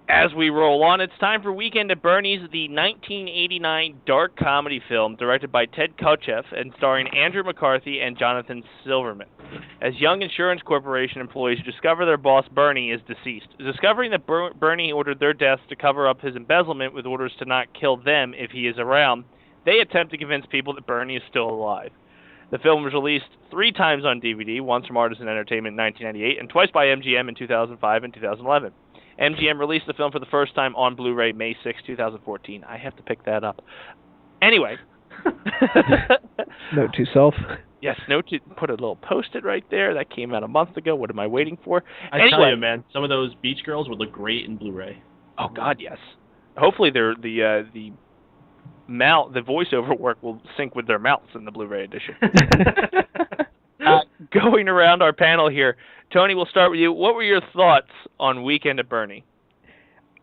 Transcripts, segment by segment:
As we roll on, it's time for Weekend at Bernie's, the 1989 dark comedy film directed by Ted Kotcheff and starring Andrew McCarthy and Jonathan Silverman. As young insurance corporation employees discover their boss Bernie is deceased, discovering that Bernie ordered their deaths to cover up his embezzlement with orders to not kill them if he is around, they attempt to convince people that Bernie is still alive. The film was released 3 times on DVD, once from Artisan Entertainment in 1998 and twice by MGM in 2005 and 2011. MGM released the film for the first time on Blu-ray May 6, 2014. I have to pick that up. Anyway. Note to self. Yes, put a little post-it right there. That came out a month ago. What am I waiting for? I tell you, man, some of those beach girls would look great in Blu-ray. Oh, God, yes. Hopefully the voiceover work will sync with their mouths in the Blu-ray edition. Going around our panel here, Tony, we'll start with you. What were your thoughts on Weekend at Bernie?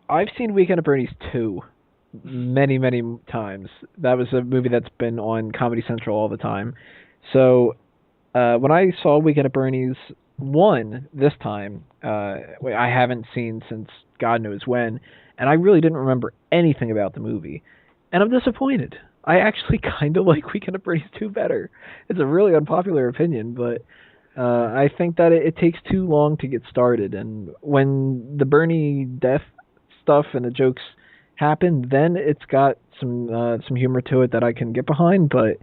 I've seen Weekend at Bernie's 2 many, many times. That was a movie that's been on Comedy Central all the time. So when I saw Weekend at Bernie's 1 this time, I haven't seen since God knows when, and I really didn't remember anything about the movie. And I'm disappointed. I actually kind of like Weekend at Bernie's 2 better. It's a really unpopular opinion, but I think that it takes too long to get started. And when the Bernie death stuff and the jokes happen, then it's got some humor to it that I can get behind, but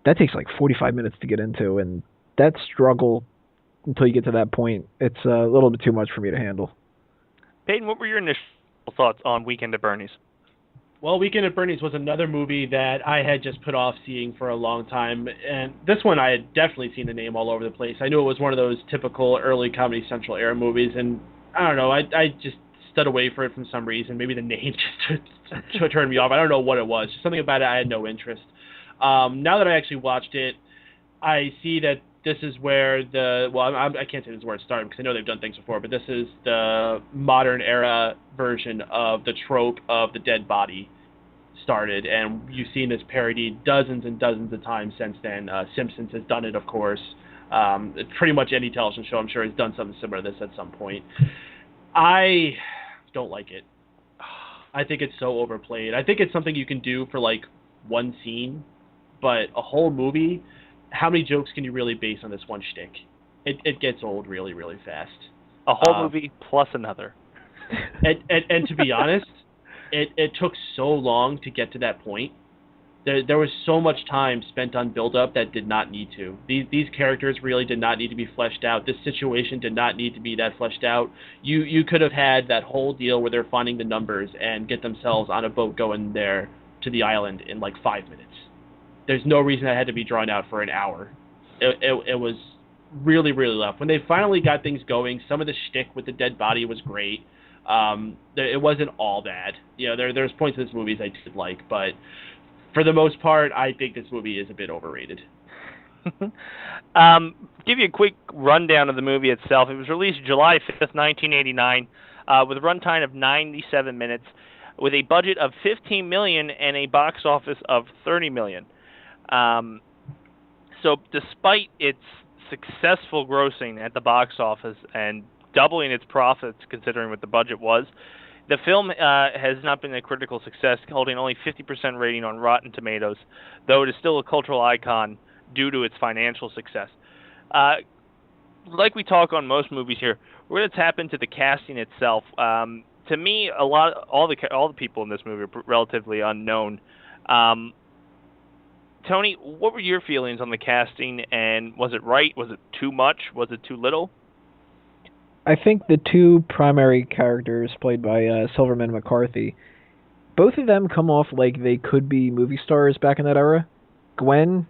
that takes like 45 minutes to get into, and that struggle until you get to that point, it's a little bit too much for me to handle. Paden, what were your initial thoughts on Weekend at Bernie's? Well, Weekend at Bernie's was another movie that I had just put off seeing for a long time, and this one I had definitely seen the name all over the place. I knew it was one of those typical early Comedy Central era movies, and I don't know, I just stood away for it for some reason. Maybe the name just turned me off. I don't know what it was. Just something about it I had no interest. Now that I actually watched it, I see that this is where I can't say this is where it started because I know they've done things before, but this is the modern era version of the trope of the dead body started, and you've seen this parodied dozens and dozens of times since then. Simpsons has done it, of course. Pretty much any television show, I'm sure, has done something similar to this at some point. I don't like it. I think it's so overplayed. I think it's something you can do for like one scene, but a whole movie, how many jokes can you really base on this one shtick? It gets old really, really fast. A whole movie plus another. And to be honest, it took so long to get to that point. There was so much time spent on build-up that did not need to. These characters really did not need to be fleshed out. This situation did not need to be that fleshed out. You could have had that whole deal where they're finding the numbers and get themselves on a boat going there to the island in like 5 minutes. There's no reason that had to be drawn out for an hour. It was really, really rough. When they finally got things going, some of the shtick with the dead body was great. It wasn't all bad. You know, there's points in this movie I did like, but for the most part, I think this movie is a bit overrated. Give you a quick rundown of the movie itself. It was released July 5th, 1989, with a runtime of 97 minutes, with a budget of $15 million and a box office of $30 million. So despite its successful grossing at the box office and doubling its profits considering what the budget was, the film has not been a critical success, holding only 50% rating on Rotten Tomatoes, though it is still a cultural icon due to its financial success. Like we talk on most movies here, we're going to tap into the casting itself. To me, all the people in this movie are relatively unknown. Tony, what were your feelings on the casting, and was it right? Was it too much? Was it too little? I think the two primary characters played by Silverman and McCarthy, both of them come off like they could be movie stars back in that era. Gwen,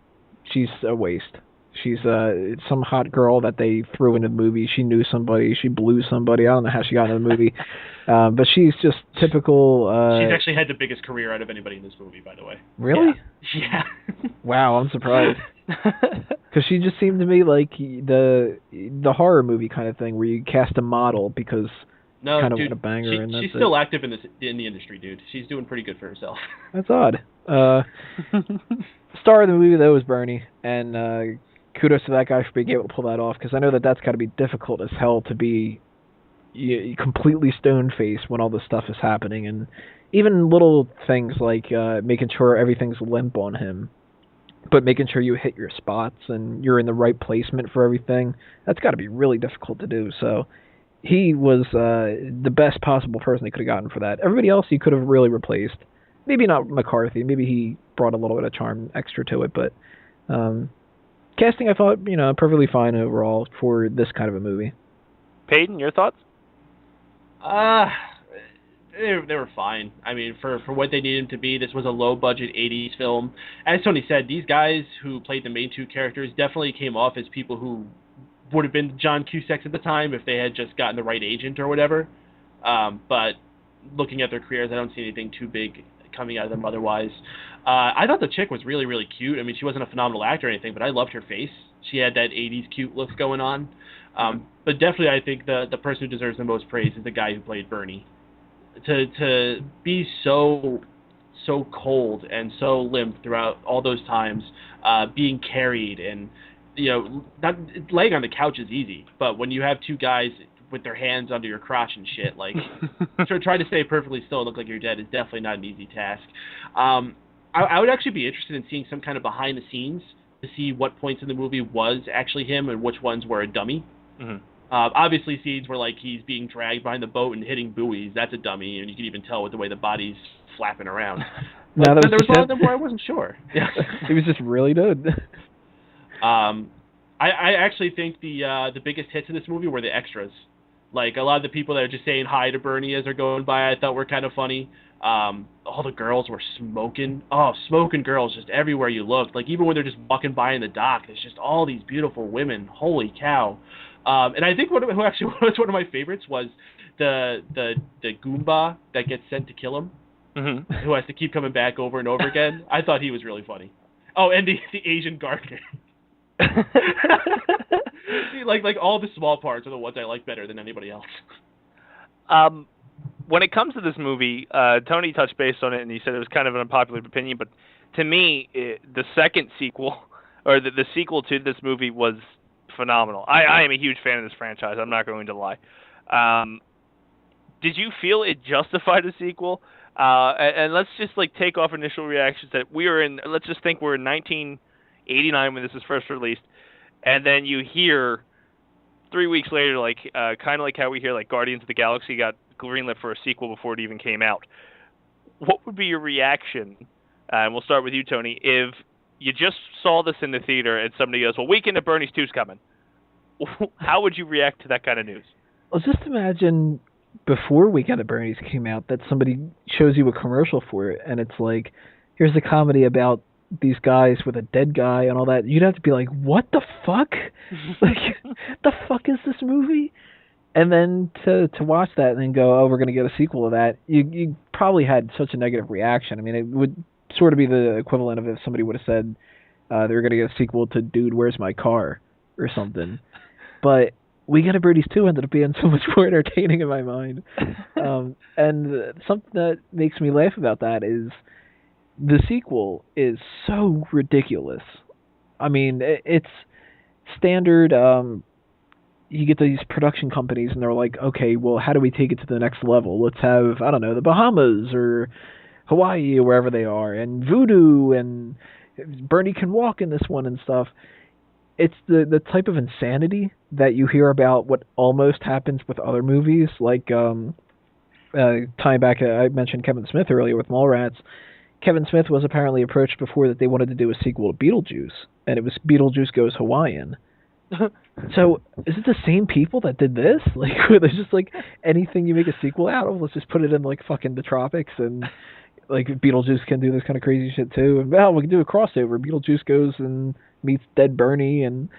she's a waste. She's some hot girl that they threw into the movie. She knew somebody. She blew somebody. I don't know how she got into the movie. But she's just typical... She's actually had the biggest career out of anybody in this movie, by the way. Really? Yeah. Wow, I'm surprised. Because she just seemed to me like the horror movie kind of thing where you cast a model because no, kind of dude, want to bang her. She's still active in the industry, dude. She's doing pretty good for herself. That's odd. Star of the movie, though, was Bernie, and kudos to that guy for being able to pull that off, because I know that's got to be difficult as hell to be completely stone-faced when all this stuff is happening, and even little things like making sure everything's limp on him, but making sure you hit your spots and you're in the right placement for everything. That's got to be really difficult to do. So he was the best possible person they could have gotten for that. Everybody else you could have really replaced. Maybe not McCarthy. Maybe he brought a little bit of charm extra to it, but casting I thought perfectly fine overall for this kind of a movie. Paden, your thoughts? They were fine. I mean, for what they needed them to be, this was a low-budget 80s film. As Tony said, these guys who played the main two characters definitely came off as people who would have been John Cusacks at the time if they had just gotten the right agent or whatever. But looking at their careers, I don't see anything too big coming out of them otherwise. I thought the chick was really, really cute. I mean, she wasn't a phenomenal actor or anything, but I loved her face. She had that 80s cute look going on. But definitely I think the person who deserves the most praise is the guy who played Bernie. To be so cold and so limp throughout all those times, being carried and not laying on the couch is easy, but when you have two guys with their hands under your crotch and shit, like try to stay perfectly still and look like you're dead is definitely not an easy task. I would actually be interested in seeing some kind of behind the scenes to see what points in the movie was actually him and which ones were a dummy. Mm-hmm. Obviously, scenes where like he's being dragged behind the boat and hitting buoys, that's a dummy, and you can even tell with the way the body's flapping around. But there was a lot of them where I wasn't sure. Yeah. He was just really good. I actually think the biggest hits in this movie were the extras. Like, a lot of the people that are just saying hi to Bernie as they're going by, I thought were kind of funny. All the girls were smoking. Oh, smoking girls just everywhere you looked. Like, even when they're just walking by in the dock, there's just all these beautiful women. Holy cow. And I think who actually was one of my favorites was the Goomba that gets sent to kill him, mm-hmm. who has to keep coming back over and over again. I thought he was really funny. Oh, and the Asian gardener. like all the small parts are the ones I like better than anybody else. When it comes to this movie, Tony touched base on it, and he said it was kind of an unpopular opinion, but to me, the second sequel, or the sequel to this movie was phenomenal. I am a huge fan of this franchise. I'm not going to lie. Did you feel it justified a sequel? And let's just take off initial reactions that let's just think we're in 1989 when this was first released, and then you hear 3 weeks later, kind of like how we hear Guardians of the Galaxy got greenlit for a sequel before it even came out. What would be your reaction? And we'll start with you, Tony. If you just saw this in the theater and somebody goes, well, Weekend at Bernie's 2's coming. How would you react to that kind of news? Well, just imagine before Weekend at Bernie's came out that somebody shows you a commercial for it, and it's like, here's a comedy about these guys with a dead guy and all that. You'd have to be like, what the fuck? The fuck is this movie? And then to watch that and then go, oh, we're going to get a sequel of that, you probably had such a negative reaction. I mean, it would sort of be the equivalent of if somebody would have said they were going to get a sequel to Dude, Where's My Car? Or something. But Weekend at Bernie's 2 ended up being so much more entertaining in my mind. And something that makes me laugh about that is the sequel is so ridiculous. I mean, it's standard. You get these production companies and they're like, okay, well, how do we take it to the next level? Let's have, I don't know, the Bahamas or Hawaii or wherever they are, and voodoo, and Bernie can walk in this one and stuff. It's the type of insanity that you hear about what almost happens with other movies, like tying back, I mentioned Kevin Smith earlier with Mallrats. Kevin Smith was apparently approached before that they wanted to do a sequel to Beetlejuice, and it was Beetlejuice Goes Hawaiian. So, is it the same people that did this? Where there's just anything you make a sequel out of, let's just put it in fucking the tropics, and Beetlejuice can do this kind of crazy shit too. And we can do a crossover. Beetlejuice goes and meets dead Bernie, and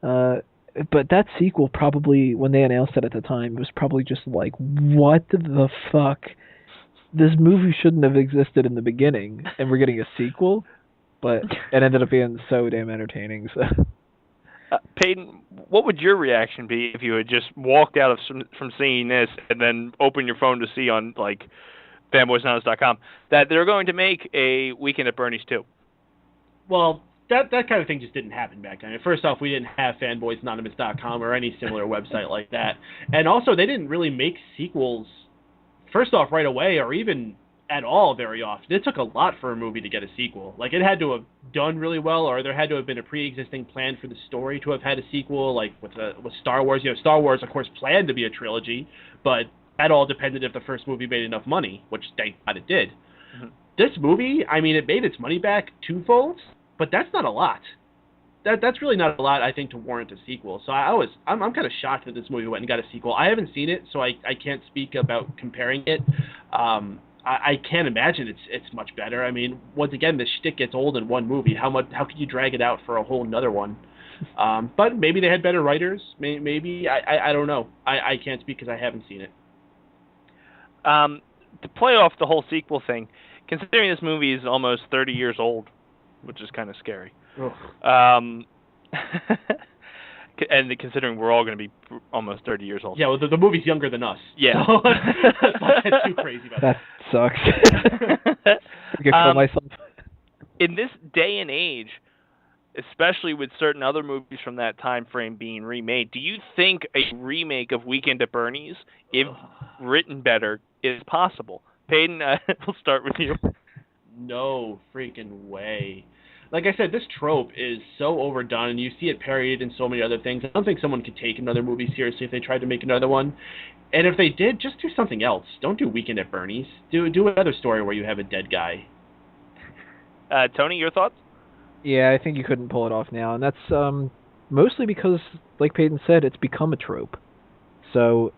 but that sequel probably, when they announced it at the time, was probably just what the fuck? This movie shouldn't have existed in the beginning, and we're getting a sequel, but it ended up being so damn entertaining. So, Paden, what would your reaction be if you had just walked out from seeing this and then opened your phone to see on fanboysanonymous.com that they're going to make a Weekend at Bernie's 2? Well, that kind of thing just didn't happen back then. First off, we didn't have fanboysanonymous.com or any similar website like that. And also, they didn't really make sequels, first off, right away, or even at all very often. It took a lot for a movie to get a sequel. Like, it had to have done really well, or there had to have been a pre-existing plan for the story to have had a sequel, like with Star Wars. You know, Star Wars, of course, planned to be a trilogy, but that all depended if the first movie made enough money, which thank God it did. Mm-hmm. This movie, I mean, it made its money back twofold, but that's not a lot. That's really not a lot, I think, to warrant a sequel. So I'm kind of shocked that this movie went and got a sequel. I haven't seen it, so I can't speak about comparing it. I can't imagine it's much better. I mean, once again, the shtick gets old in one movie. How could you drag it out for a whole another one? But maybe they had better writers. Maybe I don't know. I can't speak because I haven't seen it. To play off the whole sequel thing, considering this movie is almost 30 years old, which is kind of scary. And considering we're all going to be almost 30 years old. Yeah, well, the movie's younger than us. Yeah. So let's not get too crazy about that. That sucks. I could kill myself. In this day and age, especially with certain other movies from that time frame being remade, do you think a remake of Weekend at Bernie's, if written better, is possible? Paden, we'll start with you. No freaking way. Like I said, this trope is so overdone, and you see it parodied in so many other things. I don't think someone could take another movie seriously if they tried to make another one. And if they did, just do something else. Don't do Weekend at Bernie's. Do another story where you have a dead guy. Tony, your thoughts? Yeah, I think you couldn't pull it off now, and that's mostly because, like Paden said, it's become a trope. So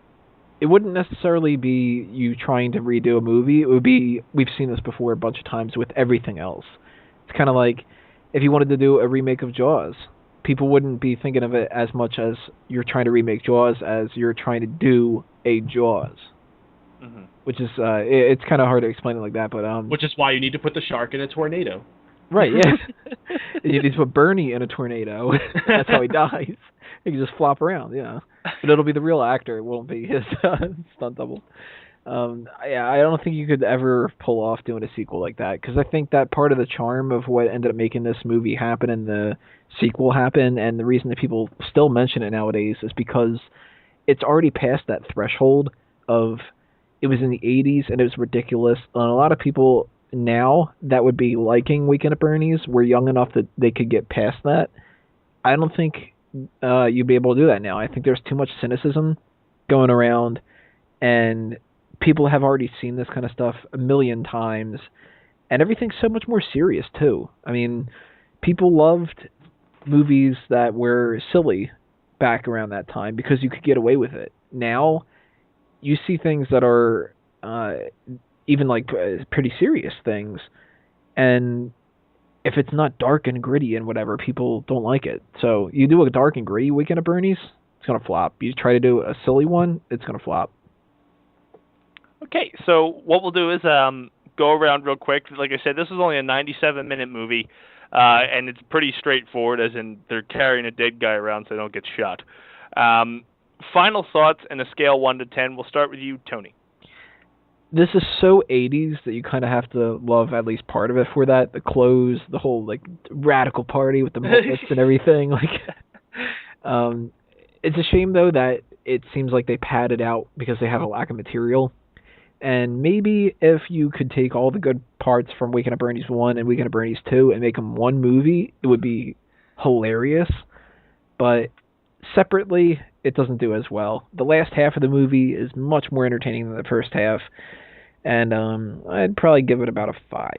it wouldn't necessarily be you trying to redo a movie. It would be, we've seen this before a bunch of times with everything else. It's kind of like if you wanted to do a remake of Jaws, people wouldn't be thinking of it as much as you're trying to remake Jaws as you're trying to do a Jaws. Mm-hmm. Which is, it's kind of hard to explain it like that, but... Which is why you need to put the shark in a tornado. Right, yeah. You need to put Bernie in a tornado. That's how he dies. He can just flop around, yeah. But it'll be the real actor. It won't be his stunt double. Yeah, I don't think you could ever pull off doing a sequel like that, because I think that part of the charm of what ended up making this movie happen and the sequel happen, and the reason that people still mention it nowadays is because it's already past that threshold of, it was in the 80s and it was ridiculous, and a lot of people now that would be liking Weekend at Bernie's were young enough that they could get past that. I don't think you'd be able to do that now. I think there's too much cynicism going around, and people have already seen this kind of stuff a million times, and everything's so much more serious too. I mean, people loved movies that were silly back around that time because you could get away with it. Now, you see things that are even like pretty serious things, and if it's not dark and gritty and whatever, people don't like it. So you do a dark and gritty Weekend at Bernie's, it's going to flop. You try to do a silly one, it's going to flop. Okay, so what we'll do is go around real quick. Like I said, this is only a 97-minute movie, and it's pretty straightforward, as in they're carrying a dead guy around so they don't get shot. Final thoughts and a scale 1 to 10. We'll start with you, Tony. This is so 80s that you kind of have to love at least part of it for that. The clothes, the whole like radical party with the mullets and everything. Like, it's a shame though that it seems like they padded out because they have a lack of material. And maybe if you could take all the good parts from Weekend at Bernie's 1 and Weekend at Bernie's 2 and make them one movie, it would be hilarious. But separately, it doesn't do as well. The last half of the movie is much more entertaining than the first half. And I'd probably give it about a 5.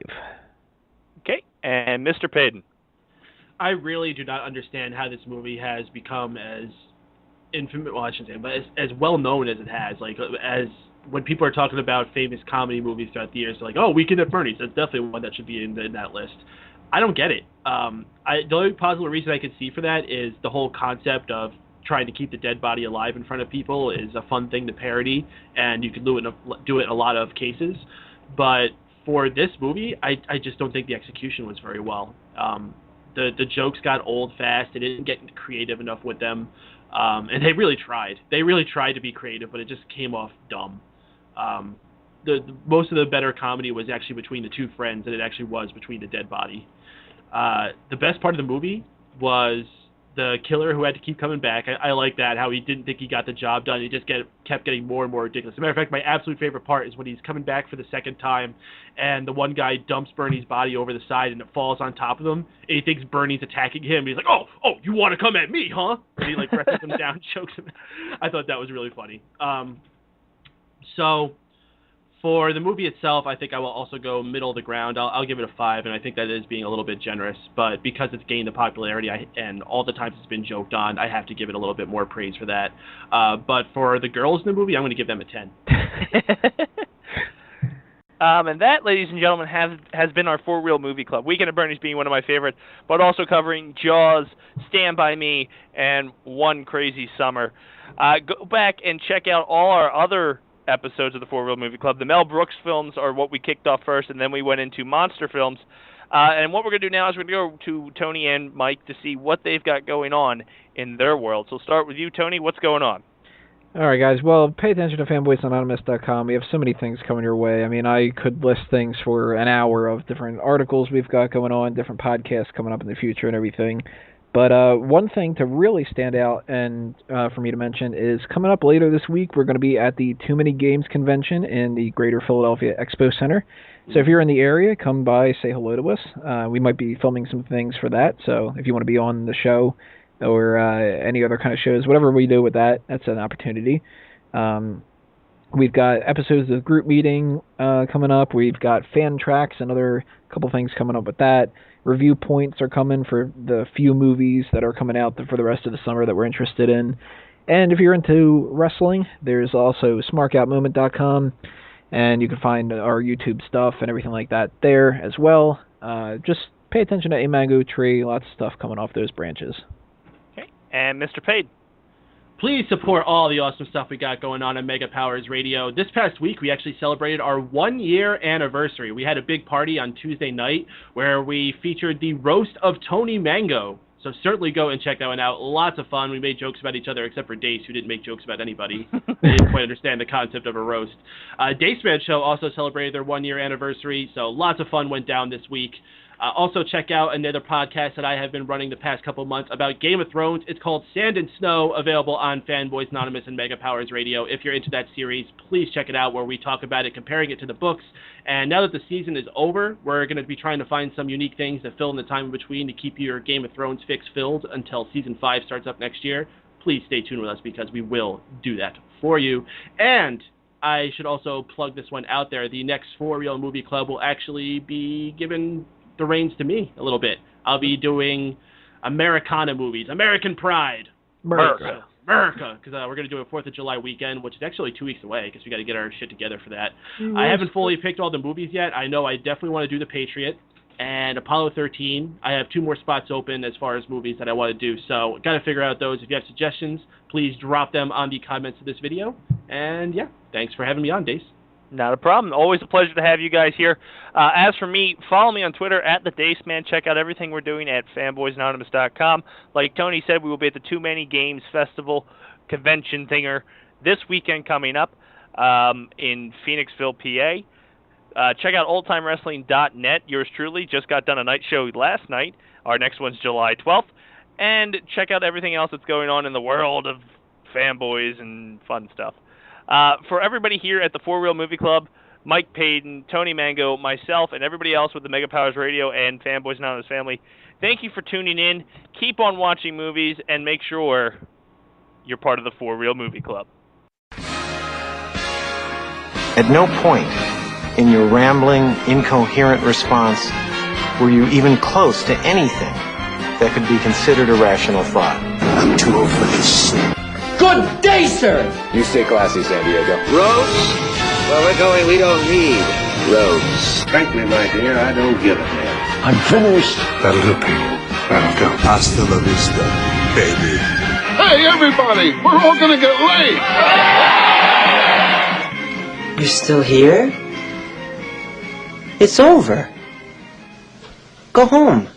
Okay, and Mr. Paden. I really do not understand how this movie has become as infamous, well, I shouldn't say, but as well known as it has. Like, as when people are talking about famous comedy movies throughout the years, they're like, oh, Weekend at Bernie's, that's definitely one that should be in that list. I don't get it. The only possible reason I could see for that is the whole concept of trying to keep the dead body alive in front of people is a fun thing to parody, and you can do it in a lot of cases. But for this movie, I just don't think the execution was very well. The jokes got old fast. They didn't get creative enough with them. And they really tried. They really tried to be creative, but it just came off dumb. The most of the better comedy was actually between the two friends than it actually was between the dead body. The best part of the movie was the killer who had to keep coming back. I like that, how he didn't think he got the job done. He just kept getting more and more ridiculous. As a matter of fact, my absolute favorite part is when he's coming back for the second time, and the one guy dumps Bernie's body over the side, and it falls on top of him, and he thinks Bernie's attacking him. He's like, oh, you want to come at me, huh? And he, like, presses him down and chokes him. I thought that was really funny. So... for the movie itself, I think I will also go middle of the ground. I'll give it a 5, and I think that is being a little bit generous. But because it's gained the popularity and all the times it's been joked on, I have to give it a little bit more praise for that. But for the girls in the movie, I'm going to give them a 10. And that, ladies and gentlemen, has been our For Real Movie Club. Weekend at Bernie's being one of my favorites, but also covering Jaws, Stand By Me, and One Crazy Summer. Go back and check out all our other episodes of the For Real Movie Club. The Mel Brooks films are what we kicked off first, and then we went into monster films. And what we're going to do now is we're going to go to Tony and Mike to see what they've got going on in their world. So we'll start with you, Tony. What's going on? All right, guys. Well, pay attention to fanboysanonymous.com. We have so many things coming your way. I mean, I could list things for an hour of different articles we've got going on, different podcasts coming up in the future and everything. But one thing to really stand out and for me to mention is coming up later this week, we're going to be at the Too Many Games convention in the Greater Philadelphia Expo Center. So if you're in the area, come by, say hello to us. We might be filming some things for that. So if you want to be on the show or any other kind of shows, whatever we do with that, that's an opportunity. We've got episodes of the group meeting coming up. We've got fan tracks, another couple things coming up with that. Review points are coming for the few movies that are coming out for the rest of the summer that we're interested in. And if you're into wrestling, there's also smarkoutmoment.com, and you can find our YouTube stuff and everything like that there as well. Just pay attention to A Mango Tree, lots of stuff coming off those branches. Okay, and Mr. Paden. Please support all the awesome stuff we got going on Mega Powers Radio. This past week, we actually celebrated our 1-year anniversary. We had a big party on Tuesday night where we featured the Roast of Tony Mango. So certainly go and check that one out. Lots of fun. We made jokes about each other, except for Dace, who didn't make jokes about anybody. They didn't quite understand the concept of a roast. Dace Man Show also celebrated their 1-year anniversary, so lots of fun went down this week. Also check out another podcast that I have been running the past couple months about Game of Thrones. It's called Sand and Snow, available on Fanboys Anonymous and Mega Powers Radio. If you're into that series, please check it out, where we talk about it, comparing it to the books. And now that the season is over, we're going to be trying to find some unique things to fill in the time in between to keep your Game of Thrones fix filled until Season 5 starts up next year. Please stay tuned with us, because we will do that for you. And I should also plug this one out there. The next For Real Movie Club will actually be given the reins to me a little bit. I'll be doing Americana movies, American Pride, America, because we're going to do a 4th of July weekend, which is actually 2 weeks away, because we got to get our shit together for that. I haven't fully picked all the movies yet. I know I definitely want to do The Patriot and Apollo 13. I have 2 more spots open as far as movies that I want to do, so got to figure out those. If you have suggestions, please drop them on the comments of this video. And yeah, thanks for having me on, Dace. Not a problem. Always a pleasure to have you guys here. As for me, follow me on Twitter at the Dace Man. Check out everything we're doing at fanboysanonymous.com. Like Tony said, we will be at the Too Many Games Festival convention thinger this weekend coming up in Phoenixville, PA. Check out oldtimewrestling.net. Yours truly just got done a night show last night. Our next one's July 12th. And check out everything else that's going on in the world of fanboys and fun stuff. For everybody here at the For Real Movie Club, Mike Paden, Tony Mango, myself, and everybody else with the Mega Powers Radio and Fanboys Anonymous family, thank you for tuning in. Keep on watching movies, and make sure you're part of the For Real Movie Club. At no point in your rambling, incoherent response were you even close to anything that could be considered a rational thought. I'm too old for this shit. Good day, sir! You stay classy, San Diego. Roads? Where we're going, we don't need roads. Frankly, my dear, I don't give a damn. I'm finished. That'll do, Pete. That'll do. Hasta la vista, baby. Hey, everybody! We're all gonna get late! You're still here? It's over. Go home.